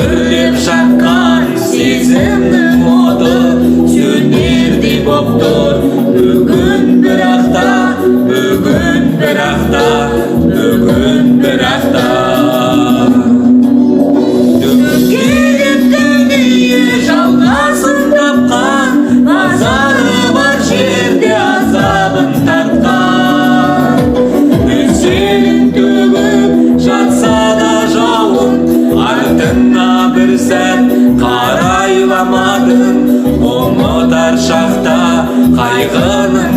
Үрлеп шаққан сезімнің оты сөнердей боп тұр. Бүгін бірақта, бүгін бірақта, бүгін бірақта. Келіп дүние жалғасын тапқан, назары бар жерде азабын тартқан. Өсегін төгіп жатса да жауын, артыңа бір сәт қарайламадың. Ұмытар шақта қайғының